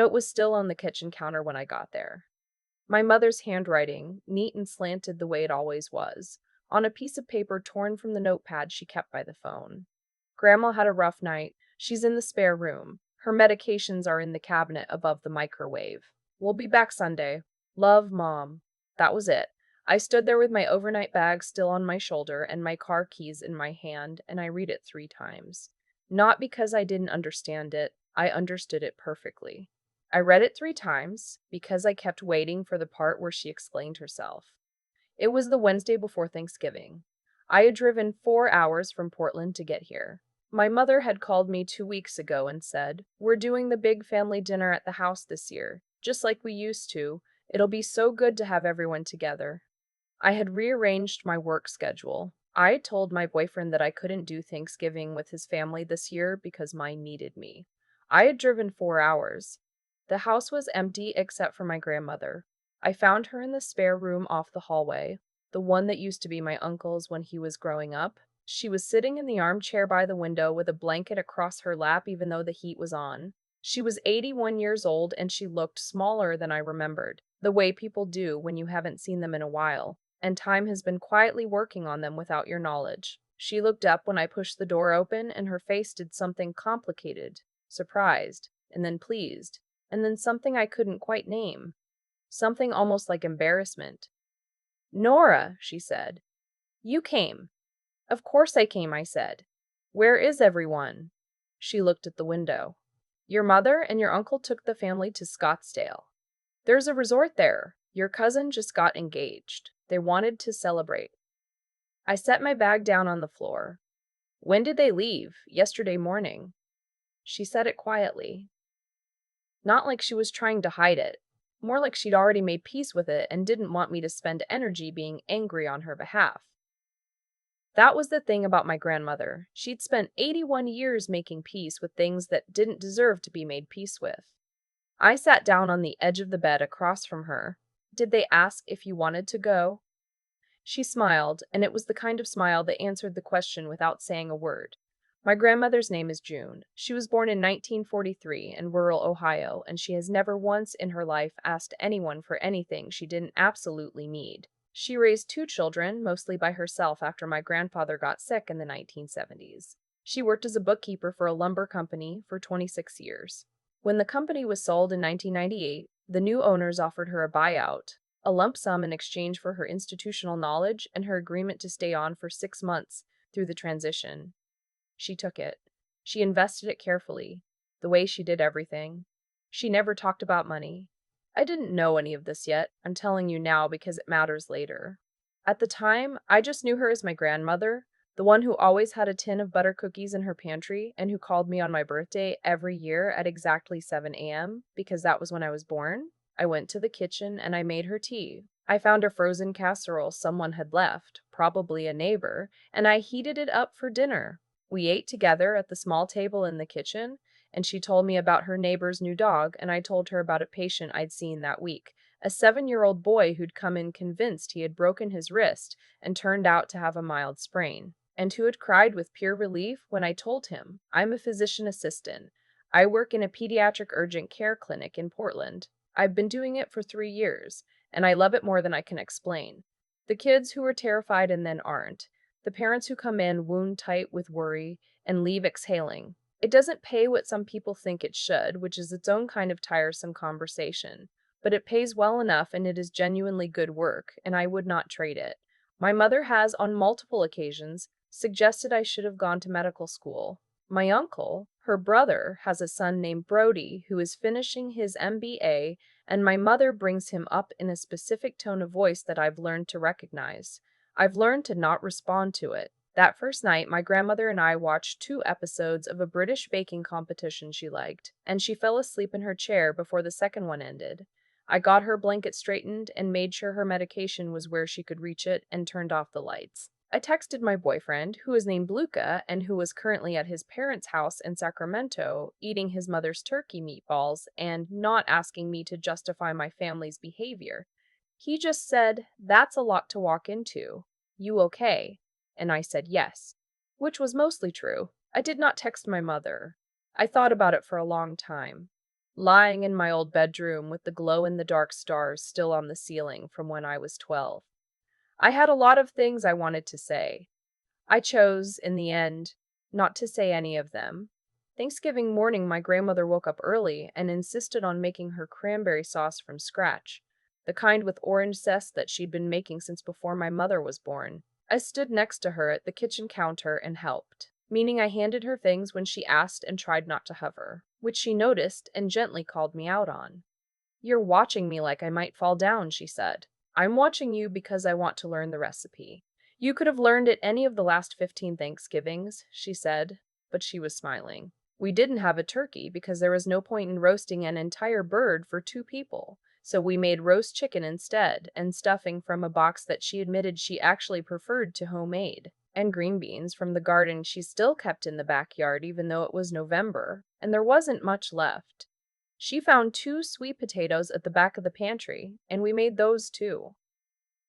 The note was still on the kitchen counter when I got there. My mother's handwriting, neat and slanted the way it always was, on a piece of paper torn from the notepad she kept by the phone. Grandma had a rough night. She's in the spare room. Her medications are in the cabinet above the microwave. We'll be back Sunday. Love, Mom. That was it. I stood there with my overnight bag still on my shoulder and my car keys in my hand, and I read it 3 times. Not because I didn't understand it, I understood it perfectly. I read it 3 times because I kept waiting for the part where she explained herself. It was the Wednesday before Thanksgiving. I had driven 4 hours from Portland to get here. My mother had called me 2 weeks ago and said, "We're doing the big family dinner at the house this year, just like we used to. It'll be so good to have everyone together." I had rearranged my work schedule. I had told my boyfriend that I couldn't do Thanksgiving with his family this year because mine needed me. I had driven 4 hours. The house was empty except for my grandmother. I found her in the spare room off the hallway, the one that used to be my uncle's when he was growing up. She was sitting in the armchair by the window with a blanket across her lap even though the heat was on. She was 81 years old and she looked smaller than I remembered, the way people do when you haven't seen them in a while, and time has been quietly working on them without your knowledge. She looked up when I pushed the door open and her face did something complicated, surprised, and then pleased, and then something I couldn't quite name. Something almost like embarrassment. "Nora," she said, "you came." "Of course I came," I said. "Where is everyone?" She looked at the window. "Your mother and your uncle took the family to Scottsdale. There's a resort there. Your cousin just got engaged. They wanted to celebrate." I set my bag down on the floor. "When did they leave?" "Yesterday morning." She said it quietly. Not like she was trying to hide it. More like she'd already made peace with it and didn't want me to spend energy being angry on her behalf. That was the thing about my grandmother. She'd spent 81 years making peace with things that didn't deserve to be made peace with. I sat down on the edge of the bed across from her. "Did they ask if you wanted to go?" She smiled, and it was the kind of smile that answered the question without saying a word. My grandmother's name is June. She was born in 1943 in rural Ohio, and she has never once in her life asked anyone for anything she didn't absolutely need. She raised 2 children, mostly by herself after my grandfather got sick in the 1970s. She worked as a bookkeeper for a lumber company for 26 years. When the company was sold in 1998, the new owners offered her a buyout, a lump sum in exchange for her institutional knowledge and her agreement to stay on for 6 months through the transition. She took it. She invested it carefully, the way she did everything. She never talked about money. I didn't know any of this yet. I'm telling you now because it matters later. At the time, I just knew her as my grandmother, the one who always had a tin of butter cookies in her pantry and who called me on my birthday every year at exactly 7 a.m. because that was when I was born. I went to the kitchen and I made her tea. I found a frozen casserole someone had left, probably a neighbor, and I heated it up for dinner. We ate together at the small table in the kitchen, and she told me about her neighbor's new dog, and I told her about a patient I'd seen that week, a 7-year-old boy who'd come in convinced he had broken his wrist and turned out to have a mild sprain, and who had cried with pure relief when I told him, "I'm a physician assistant. I work in a pediatric urgent care clinic in Portland. I've been doing it for 3 years, and I love it more than I can explain." The kids who were terrified and then aren't. The parents who come in wound tight with worry and leave exhaling. It doesn't pay what some people think it should, which is its own kind of tiresome conversation. But it pays well enough and it is genuinely good work, and I would not trade it. My mother has, on multiple occasions, suggested I should have gone to medical school. My uncle, her brother, has a son named Brody who is finishing his MBA, and my mother brings him up in a specific tone of voice that I've learned to recognize. I've learned to not respond to it. That first night, my grandmother and I watched 2 episodes of a British baking competition she liked, and she fell asleep in her chair before the second one ended. I got her blanket straightened and made sure her medication was where she could reach it and turned off the lights. I texted my boyfriend, who is named Luca and who was currently at his parents' house in Sacramento eating his mother's turkey meatballs and not asking me to justify my family's behavior. He just said, "That's a lot to walk into. You okay?" And I said yes, which was mostly true. I did not text my mother. I thought about it for a long time. lying in my old bedroom with the glow in the dark stars still on the ceiling from when I was 12. I had a lot of things I wanted to say. I chose, in the end, not to say any of them. Thanksgiving morning, my grandmother woke up early and insisted on making her cranberry sauce from scratch, the kind with orange zest that she'd been making since before my mother was born. I stood next to her at the kitchen counter and helped, meaning I handed her things when she asked and tried not to hover, which she noticed and gently called me out on. "You're watching me like I might fall down," she said. "I'm watching you because I want to learn the recipe." "You could have learned it any of the last 15 Thanksgivings," she said, but she was smiling. "We didn't have a turkey because there was no point in roasting an entire bird for 2 people, so we made roast chicken instead, and stuffing from a box that she admitted she actually preferred to homemade, and green beans from the garden she still kept in the backyard even though it was November, and there wasn't much left. She found 2 sweet potatoes at the back of the pantry, and we made those too.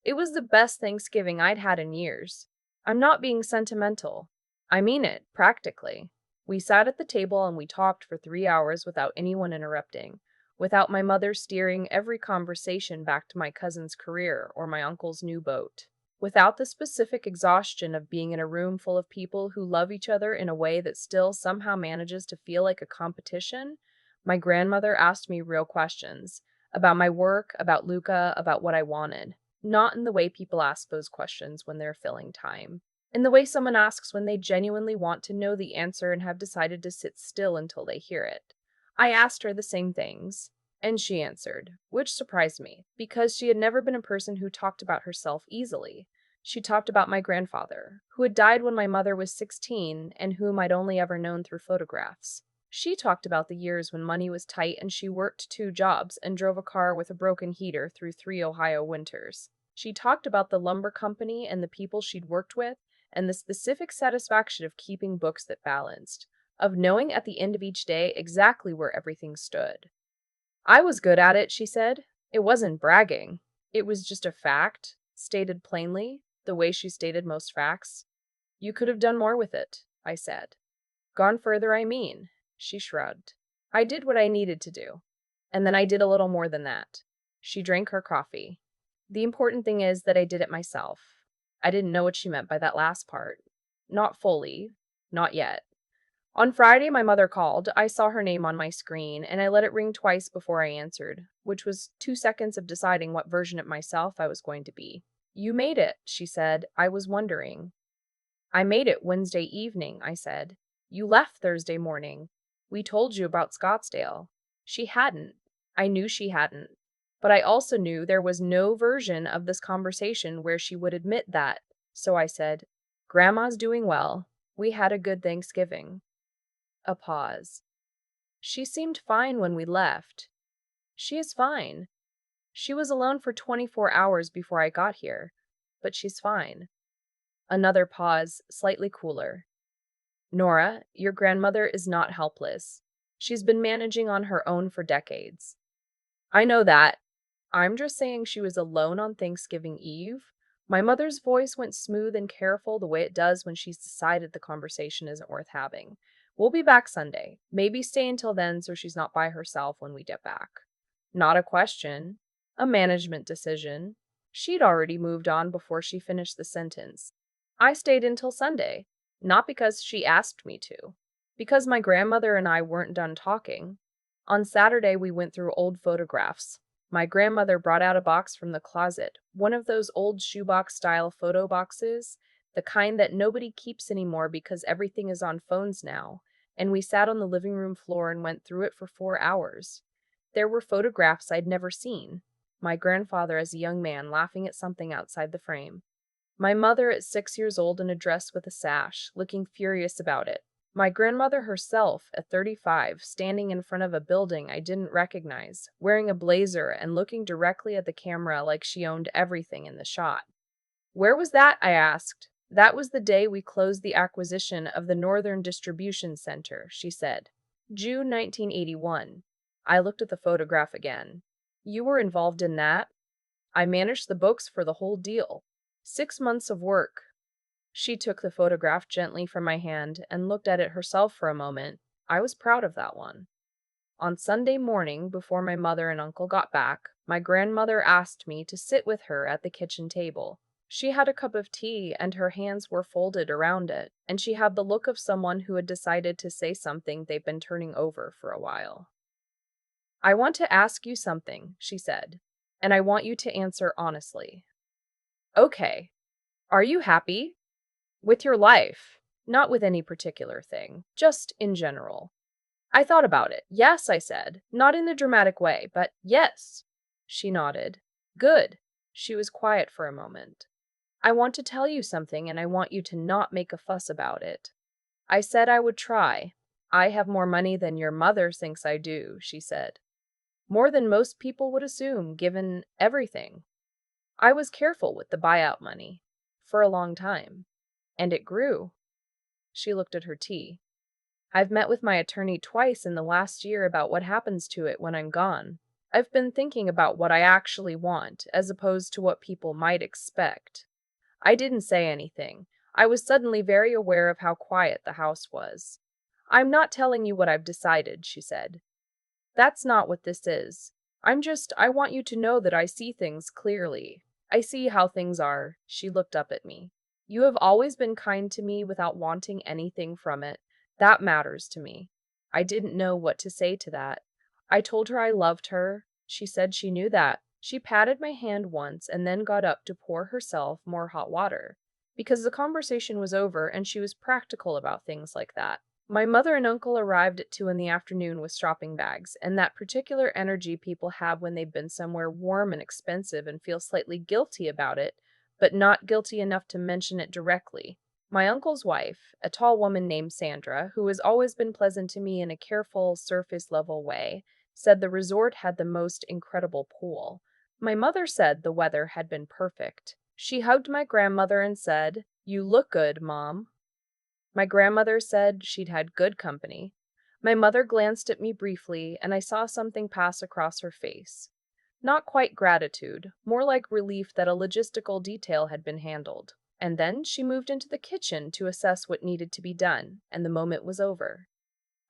It was the best Thanksgiving I'd had in years. I'm not being sentimental. I mean it, practically. We sat at the table and we talked for 3 hours without anyone interrupting, without my mother steering every conversation back to my cousin's career or my uncle's new boat, without the specific exhaustion of being in a room full of people who love each other in a way that still somehow manages to feel like a competition. My grandmother asked me real questions about my work, about Luca, about what I wanted. Not in the way people ask those questions when they're filling time. In the way someone asks when they genuinely want to know the answer and have decided to sit still until they hear it. I asked her the same things, and she answered, which surprised me, because she had never been a person who talked about herself easily. She talked about my grandfather, who had died when my mother was 16 and whom I'd only ever known through photographs. She talked about the years when money was tight and she worked 2 jobs and drove a car with a broken heater through 3 Ohio winters. She talked about the lumber company and the people she'd worked with, and the specific satisfaction of keeping books that balanced, of knowing at the end of each day exactly where everything stood. I was good at it, she said. It wasn't bragging. It was just a fact, stated plainly, the way she stated most facts. You could have done more with it, I said. Gone further, I mean. She shrugged. I did what I needed to do. And then I did a little more than that. She drank her coffee. The important thing is that I did it myself. I didn't know what she meant by that last part. Not fully. Not yet. On Friday, my mother called. I saw her name on my screen, and I let it ring twice before I answered, which was 2 seconds of deciding what version of myself I was going to be. You made it, she said. I was wondering. I made it Wednesday evening, I said. You left Thursday morning. We told you about Scottsdale. She hadn't. I knew she hadn't. But I also knew there was no version of this conversation where she would admit that. So I said, Grandma's doing well. We had a good Thanksgiving. A pause. She seemed fine when we left. She is fine. She was alone for 24 hours before I got here, but she's fine. Another pause, slightly cooler. Nora, your grandmother is not helpless. She's been managing on her own for decades. I know that. I'm just saying she was alone on Thanksgiving Eve. My mother's voice went smooth and careful the way it does when she's decided the conversation isn't worth having. We'll be back Sunday. Maybe stay until then so she's not by herself when we get back. Not a question. A management decision. She'd already moved on before she finished the sentence. I stayed until Sunday. Not because she asked me to. Because my grandmother and I weren't done talking. On Saturday, we went through old photographs. My grandmother brought out a box from the closet, one of those old shoebox-style photo boxes, the kind that nobody keeps anymore because everything is on phones now, and we sat on the living room floor and went through it for 4 hours. There were photographs I'd never seen. My grandfather as a young man laughing at something outside the frame. My mother at 6 years old in a dress with a sash, looking furious about it. My grandmother herself, at 35, standing in front of a building I didn't recognize, wearing a blazer and looking directly at the camera like she owned everything in the shot. Where was that? I asked. That was the day we closed the acquisition of the Northern Distribution Center, she said. June 1981. I looked at the photograph again. You were involved in that? I managed the books for the whole deal. 6 months of work. She took the photograph gently from my hand and looked at it herself for a moment. I was proud of that one. On Sunday morning, before my mother and uncle got back, my grandmother asked me to sit with her at the kitchen table. She had a cup of tea and her hands were folded around it, and she had the look of someone who had decided to say something they've been turning over for a while. "I want to ask you something," she said, "and I want you to answer honestly." "Okay. Are you happy? With your life? Not with any particular thing, just in general." I thought about it. "Yes," I said, not in a dramatic way, but yes. She nodded. "Good." She was quiet for a moment. "I want to tell you something, and I want you to not make a fuss about it." I said I would try. "I have more money than your mother thinks I do," she said. "More than most people would assume, given everything. I was careful with the buyout money. For a long time. And it grew." She looked at her tea. "I've met with my attorney twice in the last year about what happens to it when I'm gone. I've been thinking about what I actually want, as opposed to what people might expect." I didn't say anything. I was suddenly very aware of how quiet the house was. "I'm not telling you what I've decided," she said. "That's not what this is. I want you to know that I see things clearly. I see how things are." She looked up at me. "You have always been kind to me without wanting anything from it. That matters to me." I didn't know what to say to that. I told her I loved her. She said she knew that. She patted my hand once and then got up to pour herself more hot water, because the conversation was over and she was practical about things like that. My mother and uncle arrived at 2 in the afternoon with shopping bags, and that particular energy people have when they've been somewhere warm and expensive and feel slightly guilty about it, but not guilty enough to mention it directly. My uncle's wife, a tall woman named Sandra, who has always been pleasant to me in a careful, surface-level way, said the resort had the most incredible pool. My mother said the weather had been perfect. She hugged my grandmother and said, "You look good, Mom." My grandmother said she'd had good company. My mother glanced at me briefly, and I saw something pass across her face. Not quite gratitude, more like relief that a logistical detail had been handled. And then she moved into the kitchen to assess what needed to be done, and the moment was over.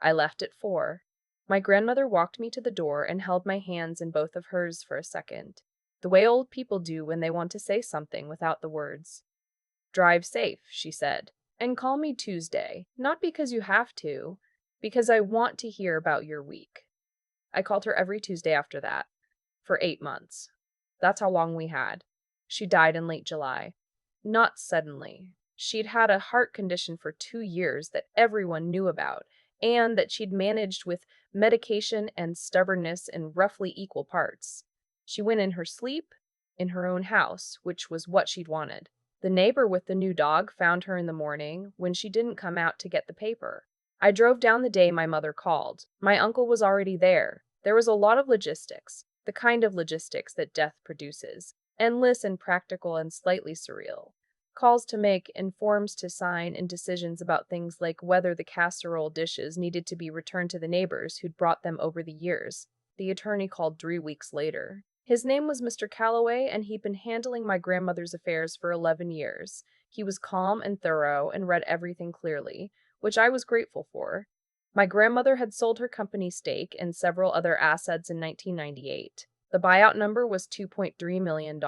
I left at 4. My grandmother walked me to the door and held my hands in both of hers for a second, the way old people do when they want to say something without the words. "Drive safe," she said, "and call me Tuesday, not because you have to, because I want to hear about your week." I called her every Tuesday after that, for 8 months. That's how long we had. She died in late July. Not suddenly. She'd had a heart condition for 2 years that everyone knew about, and that she'd managed with medication and stubbornness in roughly equal parts. She went in her sleep, in her own house, which was what she'd wanted. The neighbor with the new dog found her in the morning when she didn't come out to get the paper. I drove down the day my mother called. My uncle was already there. There was a lot of logistics, the kind of logistics that death produces, endless and practical and slightly surreal. Calls to make and forms to sign and decisions about things like whether the casserole dishes needed to be returned to the neighbors who'd brought them over the years. The attorney called 3 weeks later. His name was Mr. Calloway, and he'd been handling my grandmother's affairs for 11 years. He was calm and thorough and read everything clearly, which I was grateful for. My grandmother had sold her company stake and several other assets in 1998. The buyout number was $2.3 million.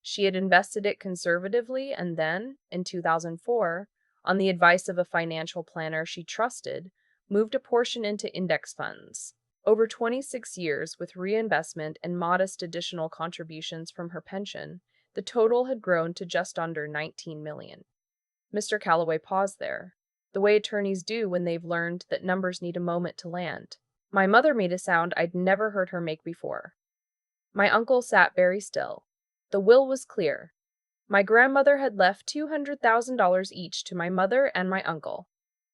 She had invested it conservatively and then, in 2004, on the advice of a financial planner she trusted, moved a portion into index funds. Over 26 years, with reinvestment and modest additional contributions from her pension, the total had grown to just under $19 million. Mr. Calloway paused there, the way attorneys do when they've learned that numbers need a moment to land. My mother made a sound I'd never heard her make before. My uncle sat very still. The will was clear. My grandmother had left $200,000 each to my mother and my uncle.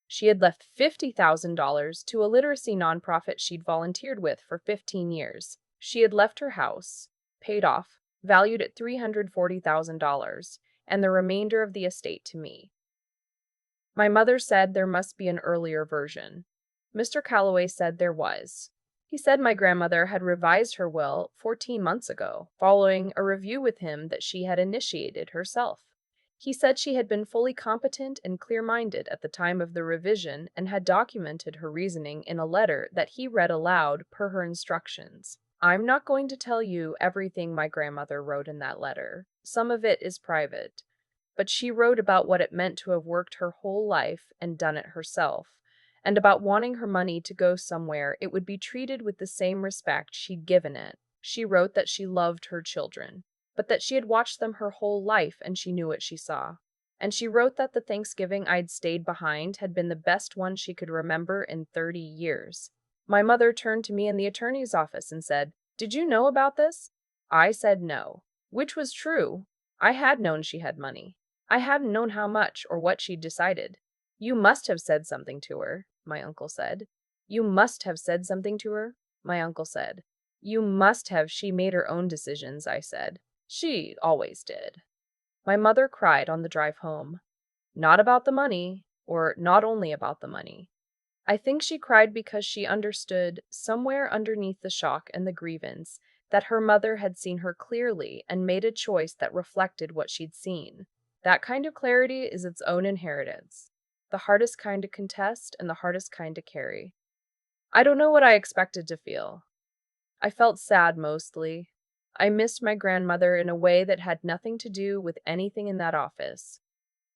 She had left $50,000 to a literacy nonprofit she'd volunteered with for 15 years. She had left her house, paid off, valued at $340,000, and the remainder of the estate to me. My mother said there must be an earlier version. Mr. Calloway said there was. He said my grandmother had revised her will 14 months ago, following a review with him that she had initiated herself. He said she had been fully competent and clear-minded at the time of the revision and had documented her reasoning in a letter that he read aloud per her instructions. I'm not going to tell you everything my grandmother wrote in that letter. Some of it is private. But she wrote about what it meant to have worked her whole life and done it herself, and about wanting her money to go somewhere it would be treated with the same respect she'd given it. She wrote that she loved her children, but that she had watched them her whole life and she knew what she saw. And she wrote that the Thanksgiving I'd stayed behind had been the best one she could remember in 30 years. My mother turned to me in the attorney's office and said, "Did you know about this?" I said no, which was true. I had known she had money. I hadn't known how much or what she'd decided. "You must have said something to her," my uncle said. "You must have said something to her," my uncle said. "You must have. She made her own decisions," I said. "She always did." My mother cried on the drive home. Not about the money, or not only about the money. I think she cried because she understood, somewhere underneath the shock and the grievance, that her mother had seen her clearly and made a choice that reflected what she'd seen. That kind of clarity is its own inheritance, the hardest kind to contest and the hardest kind to carry. I don't know what I expected to feel. I felt sad mostly. I missed my grandmother in a way that had nothing to do with anything in that office.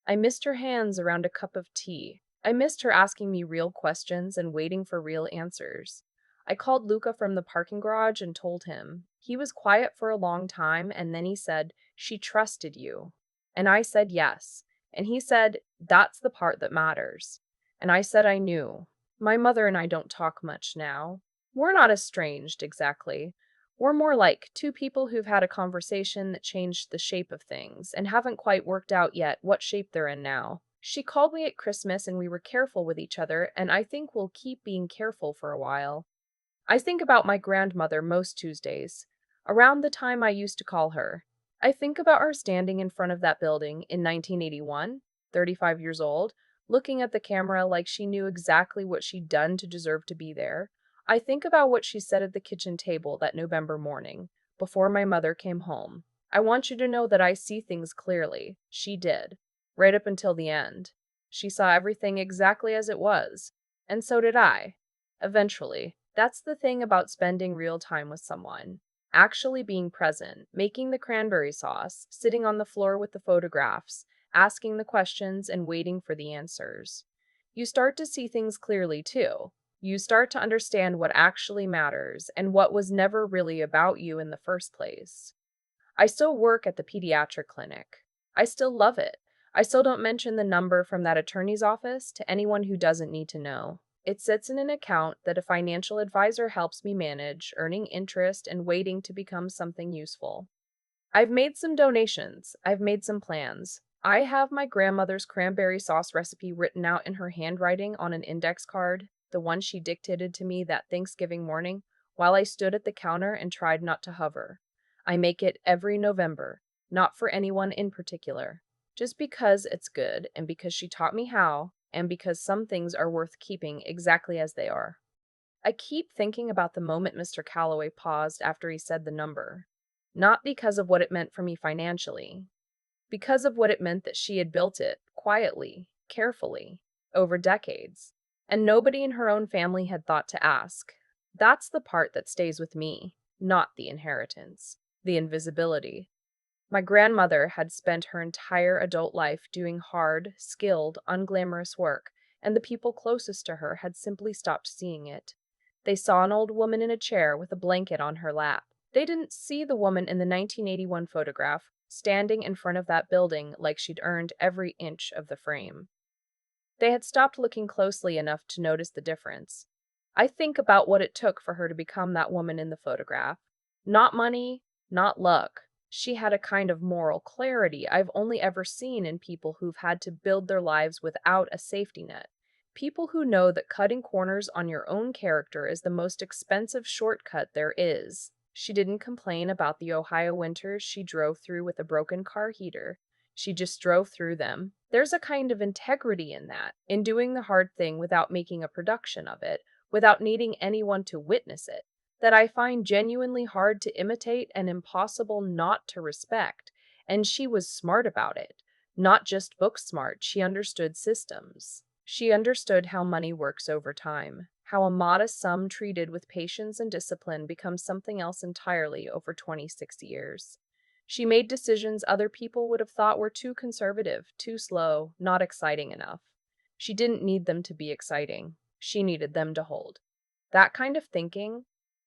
I missed her hands around a cup of tea. I missed her asking me real questions and waiting for real answers. I called Luca from the parking garage and told him. He was quiet for a long time and then he said, "She trusted you." And I said yes. And he said, "That's the part that matters." And I said I knew. My mother and I don't talk much now. We're not estranged, exactly. We're more like two people who've had a conversation that changed the shape of things and haven't quite worked out yet what shape they're in now. She called me at Christmas and we were careful with each other, and I think we'll keep being careful for a while. I think about my grandmother most Tuesdays, around the time I used to call her. I think about her standing in front of that building in 1981, 35 years old, looking at the camera like she knew exactly what she'd done to deserve to be there. I think about what she said at the kitchen table that November morning, before my mother came home. "I want you to know that I see things clearly." She did, right up until the end. She saw everything exactly as it was. And so did I. Eventually. That's the thing about spending real time with someone. Actually being present, making the cranberry sauce, sitting on the floor with the photographs, asking the questions and waiting for the answers. You start to see things clearly too. You start to understand what actually matters and what was never really about you in the first place. I still work at the pediatric clinic. I still love it. I still don't mention the number from that attorney's office to anyone who doesn't need to know. It sits in an account that a financial advisor helps me manage, earning interest and waiting to become something useful. I've made some donations. I've made some plans. I have my grandmother's cranberry sauce recipe written out in her handwriting on an index card, the one she dictated to me that Thanksgiving morning while I stood at the counter and tried not to hover. I make it every November, not for anyone in particular, just because it's good and because she taught me how, and because some things are worth keeping exactly as they are. I keep thinking about the moment Mr. Calloway paused after he said the number. Not because of what it meant for me financially, because of what it meant that she had built it, quietly, carefully, over decades, and nobody in her own family had thought to ask. That's the part that stays with me, not the inheritance, the invisibility. My grandmother had spent her entire adult life doing hard, skilled, unglamorous work, and the people closest to her had simply stopped seeing it. They saw an old woman in a chair with a blanket on her lap. They didn't see the woman in the 1981 photograph, standing in front of that building like she'd earned every inch of the frame. They had stopped looking closely enough to notice the difference. I think about what it took for her to become that woman in the photograph. Not money, not luck. She had a kind of moral clarity I've only ever seen in people who've had to build their lives without a safety net. People who know that cutting corners on your own character is the most expensive shortcut there is. She didn't complain about the Ohio winters she drove through with a broken car heater. She just drove through them. There's a kind of integrity in that, in doing the hard thing without making a production of it, without needing anyone to witness it, that I find genuinely hard to imitate and impossible not to respect. And she was smart about it. Not just book smart, she understood systems. She understood how money works over time, how a modest sum treated with patience and discipline becomes something else entirely over 26 years. She made decisions other people would have thought were too conservative, too slow, not exciting enough. She didn't need them to be exciting. She needed them to hold. That kind of thinking,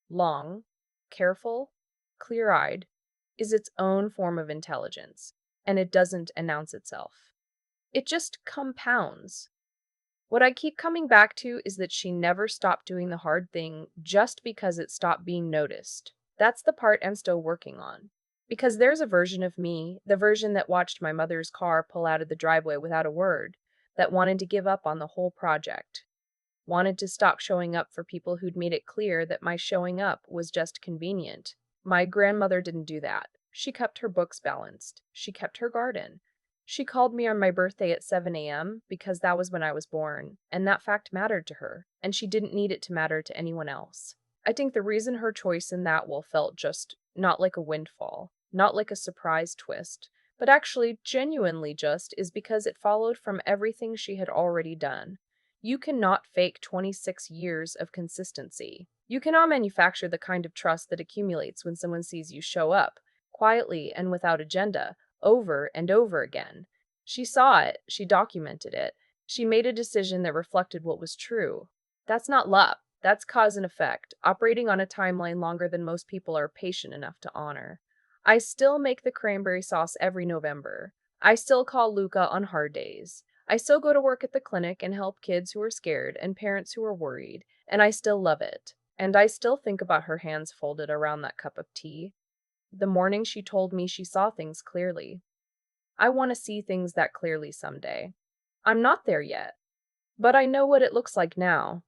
long, careful, clear eyed, is its own form of intelligence, and it doesn't announce itself. It just compounds. What I keep coming back to is that she never stopped doing the hard thing just because it stopped being noticed. That's the part I'm still working on. Because there's a version of me, the version that watched my mother's car pull out of the driveway without a word, that wanted to give up on the whole project, wanted to stop showing up for people who'd made it clear that my showing up was just convenient. My grandmother didn't do that. She kept her books balanced. She kept her garden. She called me on my birthday at 7 a.m. because that was when I was born, and that fact mattered to her, and she didn't need it to matter to anyone else. I think the reason her choice in that will felt just not like a windfall, not like a surprise twist, but actually genuinely just is because it followed from everything she had already done. You cannot fake 26 years of consistency. You cannot manufacture the kind of trust that accumulates when someone sees you show up, quietly and without agenda, over and over again. She saw it, she documented it, she made a decision that reflected what was true. That's not luck, that's cause and effect, operating on a timeline longer than most people are patient enough to honor. I still make the cranberry sauce every November. I still call Luca on hard days. I still go to work at the clinic and help kids who are scared and parents who are worried, and I still love it. And I still think about her hands folded around that cup of tea. The morning she told me she saw things clearly. I want to see things that clearly someday. I'm not there yet, but I know what it looks like now.